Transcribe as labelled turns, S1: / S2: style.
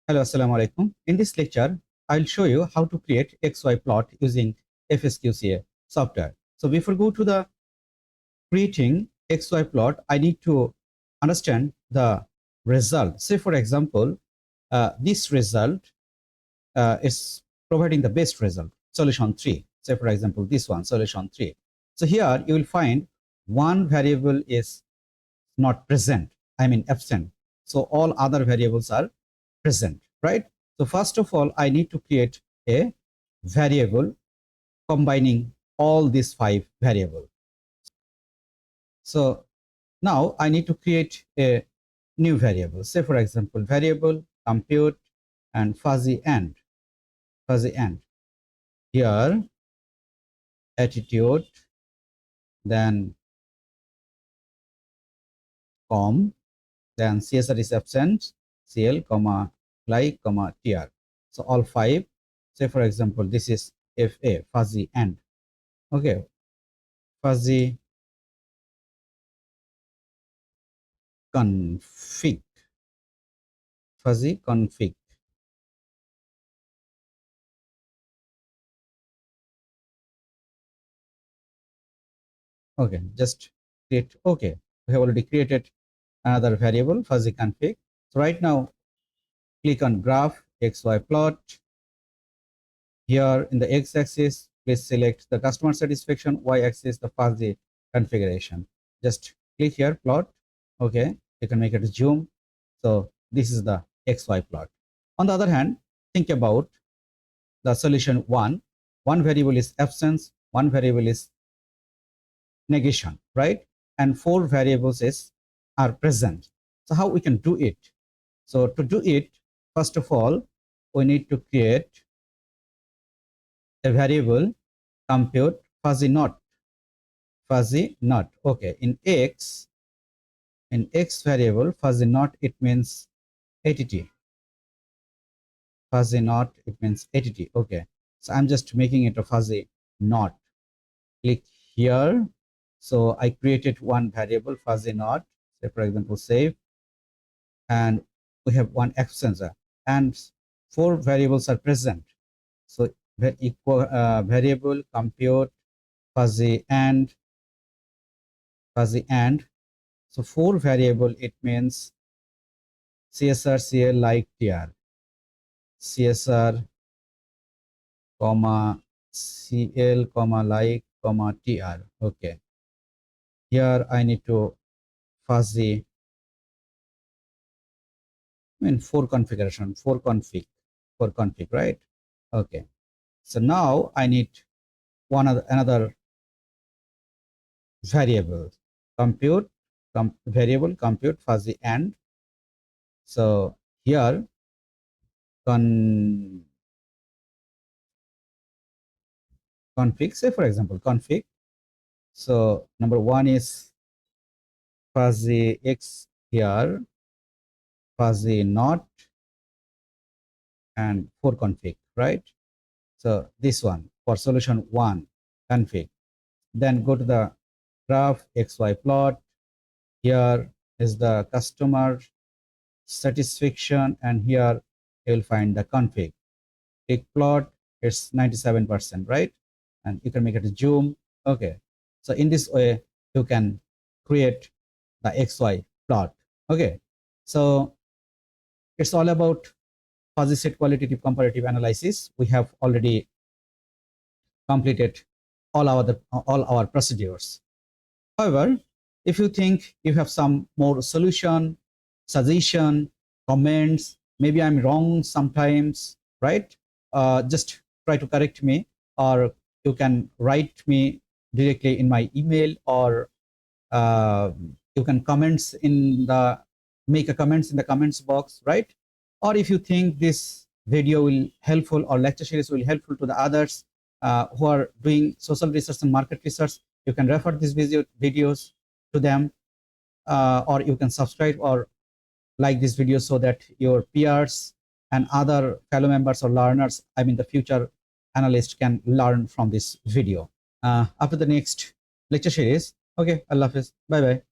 S1: Hello, Assalamu alaikum. In this lecture, I'll show you how to create XY plot using fsQCA software. So before go to the creating XY plot, I need to understand the result. Say for example, this result is providing the best result, solution 3. Say for example, this one, solution 3. So here you will find one variable is not present, I mean absent. So all other variables are present, right? So first of all, I need to create a variable combining all these 5 variables. So now I need to create a new variable. Say for example, variable compute and fuzzy end. Here attitude, then com, then CSR is absent, CL, comma, like, comma, TR. So all 5. Say for example, this is FA, fuzzy end. Okay, fuzzy config, fuzzy config. Okay, just create. Okay, we have already created another variable, fuzzy config. So right now, click on graph XY plot. Here in the x-axis, please select the customer satisfaction, y-axis the fuzzy configuration. Just click here, plot. Okay, you can make it zoom. So this is the XY plot. On the other hand, think about the solution 1. One variable is absence, one variable is negation, right? And 4 variables are present. So how we can do it? So to do it, first of all, we need to create a variable compute fuzzy not. Okay, in x variable fuzzy not, it means att. Fuzzy not, it means att. Okay, so I'm just making it a fuzzy not. Click here. So I created one variable fuzzy not. Say for example, save, and we have one absence, and 4 variables are present. So variable compute fuzzy and. So 4 variable, it means CSR, CL, like, TR. CSR, comma, CL, comma, like, comma, TR. Okay. Here I need to fuzzy, 4 configuration, 4 config, right? Okay. So now I need another variable, variable compute fuzzy and. So here config, say for example config. So number 1 is fuzzy x here, fuzzy not, and 4 config, right? So this one for solution 1 config. Then go to the graph XY plot. Here is the customer satisfaction, and here you will find the config. Click plot, it's 97%, right? And you can make it a zoom. Okay, so in this way you can create the XY plot. Okay, so it's all about fuzzy set qualitative comparative analysis. We have already completed all our procedures. However, if you think you have some more solution, suggestion, comments, maybe I'm wrong sometimes, right? Just try to correct me, or you can write me directly in my email, or you can make a comments in the comments box, right? Or if you think this video will helpful, or lecture series will helpful to the others who are doing social research and market research, you can refer these videos to them, or you can subscribe or like this video so that your peers and other fellow members or learners, I mean the future analysts, can learn from this video. After the next lecture series. Okay, Allah Hafiz. Bye bye.